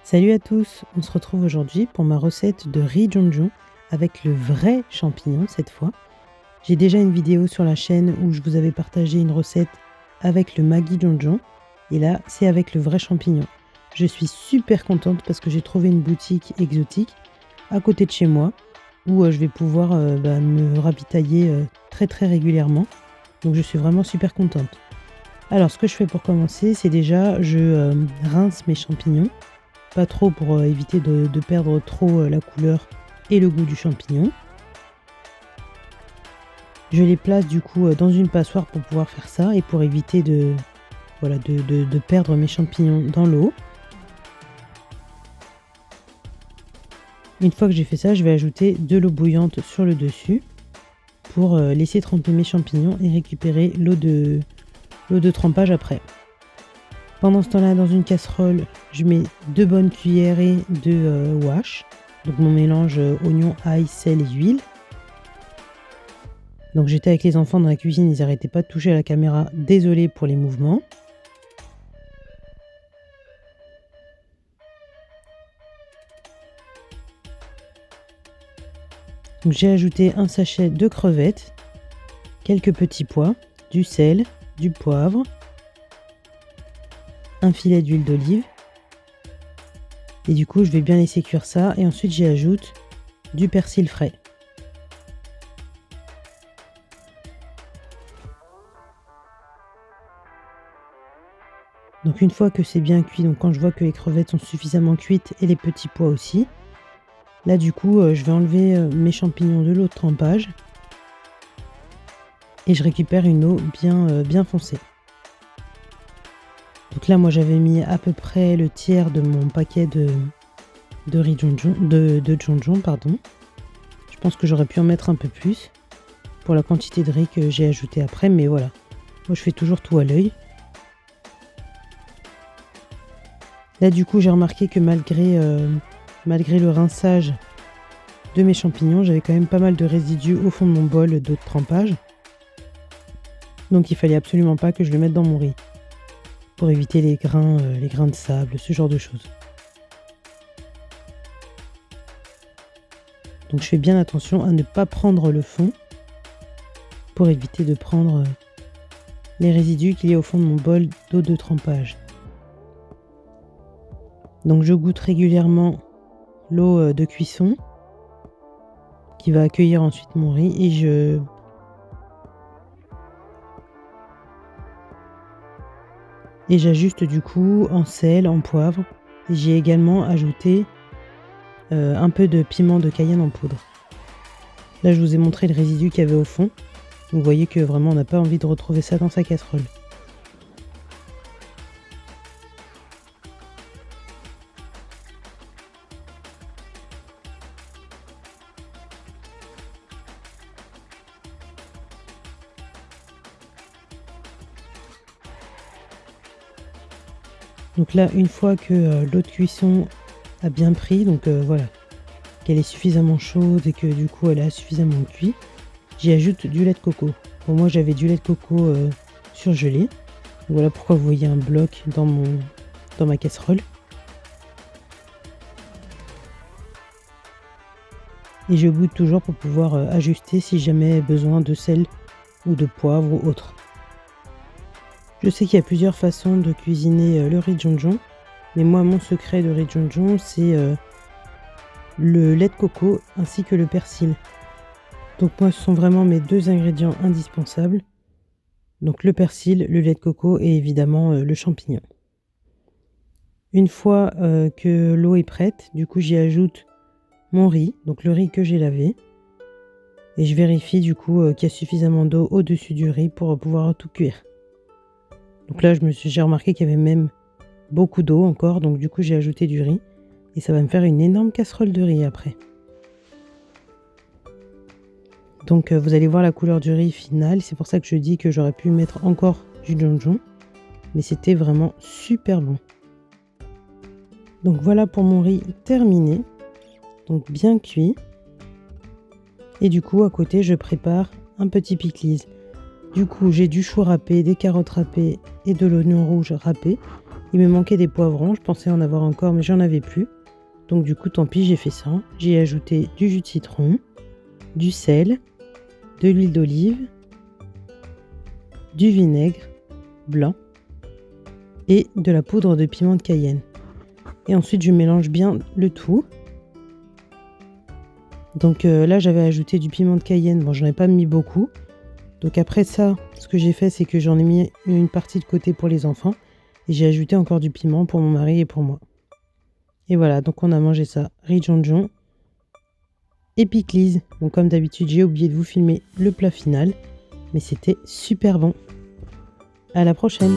Salut à tous, on se retrouve aujourd'hui pour ma recette de riz jonjon avec le vrai champignon cette fois. J'ai déjà une vidéo sur la chaîne où je vous avais partagé une recette avec le Maggi jonjon et là c'est avec le vrai champignon. Je suis super contente parce que j'ai trouvé une boutique exotique à côté de chez moi où je vais pouvoir me ravitailler très régulièrement. Donc je suis vraiment super contente. Alors ce que je fais pour commencer, c'est déjà je rince mes champignons. Pas trop pour éviter de perdre trop la couleur et le goût du champignon. Je les place du coup dans une passoire pour pouvoir faire ça et pour éviter de perdre mes champignons dans l'eau. Une fois que j'ai fait ça, je vais ajouter de l'eau bouillante sur le dessus pour laisser tremper mes champignons et récupérer l'eau de trempage après. Pendant ce temps-là, dans une casserole, je mets 2 bonnes cuillerées de wash, donc mon mélange oignon, ail, sel et huile. Donc j'étais avec les enfants dans la cuisine, ils n'arrêtaient pas de toucher à la caméra, désolé pour les mouvements. Donc j'ai ajouté un sachet de crevettes, quelques petits pois, du sel, du poivre, un filet d'huile d'olive. Et du coup, je vais bien laisser cuire ça et ensuite j'y ajoute du persil frais. Donc une fois que c'est bien cuit, donc quand je vois que les crevettes sont suffisamment cuites et les petits pois aussi, là du coup je vais enlever mes champignons de l'eau de trempage et je récupère une eau bien foncée. Donc là moi j'avais mis à peu près le tiers de mon paquet de riz jonjon, de jonjon pardon. Je pense que j'aurais pu en mettre un peu plus pour la quantité de riz que j'ai ajouté après, mais voilà, moi je fais toujours tout à l'œil. Là du coup j'ai remarqué que malgré le rinçage de mes champignons, j'avais quand même pas mal de résidus au fond de mon bol d'eau de trempage. Donc il fallait absolument pas que je le mette dans mon riz pour éviter les grains de sable, ce genre de choses. Donc je fais bien attention à ne pas prendre le fond pour éviter de prendre les résidus qu'il y a au fond de mon bol d'eau de trempage. Donc je goûte régulièrement l'eau de cuisson qui va accueillir ensuite mon riz et j'ajuste du coup en sel, en poivre. Et j'ai également ajouté un peu de piment de Cayenne en poudre. Là je vous ai montré le résidu qu'il y avait au fond. Donc vous voyez que vraiment on n'a pas envie de retrouver ça dans sa casserole. Donc là, une fois que l'eau de cuisson a bien pris, donc voilà, qu'elle est suffisamment chaude et que du coup elle a suffisamment cuit, j'y ajoute du lait de coco. Bon, moi j'avais du lait de coco surgelé. Donc, voilà pourquoi vous voyez un bloc dans ma casserole. Et je goûte toujours pour pouvoir ajuster si jamais besoin de sel ou de poivre ou autre. Je sais qu'il y a plusieurs façons de cuisiner le riz jonjon, mais moi mon secret de riz jonjon c'est le lait de coco ainsi que le persil. Donc moi ce sont vraiment mes 2 ingrédients indispensables. Donc le persil, le lait de coco et évidemment le champignon. Une fois que l'eau est prête, du coup j'y ajoute mon riz, donc le riz que j'ai lavé. Et je vérifie du coup qu'il y a suffisamment d'eau au-dessus du riz pour pouvoir tout cuire. Donc là j'ai remarqué qu'il y avait même beaucoup d'eau encore, donc du coup j'ai ajouté du riz. Et ça va me faire une énorme casserole de riz après. Donc vous allez voir la couleur du riz final, c'est pour ça que je dis que j'aurais pu mettre encore du jonjon. Mais c'était vraiment super bon. Donc voilà pour mon riz terminé. Donc bien cuit. Et du coup à côté je prépare un petit pickles. Du coup j'ai du chou râpé, des carottes râpées et de l'oignon rouge râpé. Il me manquait des poivrons, je pensais en avoir encore mais j'en avais plus. Donc du coup tant pis, j'ai fait ça. J'ai ajouté du jus de citron, du sel, de l'huile d'olive, du vinaigre blanc et de la poudre de piment de Cayenne. Et ensuite je mélange bien le tout. Donc là j'avais ajouté du piment de Cayenne, bon j'en ai pas mis beaucoup. Donc après ça, ce que j'ai fait c'est que j'en ai mis une partie de côté pour les enfants. Et j'ai ajouté encore du piment pour mon mari et pour moi. Et voilà, donc on a mangé ça, riz John et pickles. Bon, comme d'habitude, j'ai oublié de vous filmer le plat final, mais c'était super bon. À la prochaine!